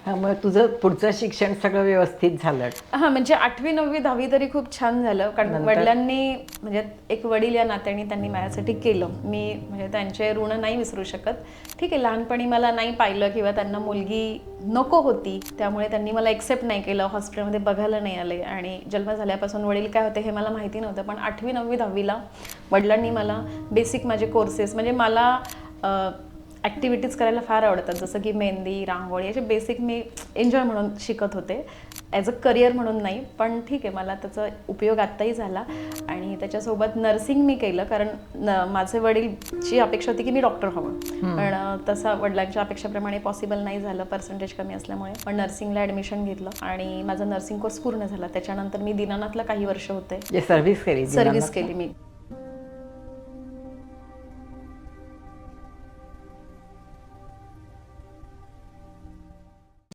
हां, मग तुझं पुढचं शिक्षण सगळं व्यवस्थित झालं? हां, म्हणजे 8वी 9वी 10वी तरी खूप छान झालं, कारण नंतर? वडिलांनी म्हणजे एक वडील या नात्याने त्यांनी माझ्यासाठी केलं. मी म्हणजे त्यांचे ऋण नाही विसरू शकत. ठीक आहे, लहानपणी मला नाही पाहिलं किंवा त्यांना मुलगी नको होती, त्यामुळे त्यांनी मला एक्सेप्ट नाही केलं, हॉस्पिटलमध्ये बघायला नाही आले आणि जन्म झाल्यापासून वडील काय होते हे मला माहिती नव्हतं. पण 8वी 9वी 10वीला वडिलांनी मला बेसिक माझे कोर्सेस, म्हणजे मला ॲक्टिव्हिटीज करायला फार आवडतात, जसं की मेहंदी, रांगोळी, असे बेसिक मी एन्जॉय म्हणून शिकत होते, ॲज अ करिअर म्हणून नाही. पण ठीक आहे, मला त्याचा उपयोग आत्ताही झाला. आणि त्याच्यासोबत नर्सिंग मी केलं, कारण माझे वडीलची अपेक्षा होती की मी डॉक्टर व्हावं, पण तसं वडिलांच्या अपेक्षेप्रमाणे पॉसिबल नाही झालं, पर्सेंटेज कमी असल्यामुळे. पण नर्सिंगला ॲडमिशन घेतलं आणि माझा नर्सिंग कोर्स पूर्ण झाला. त्याच्यानंतर मी दीनानाथला काही वर्ष होते, सर्व्हिस केली सर्व्हिस दीनानाथला? केली मी.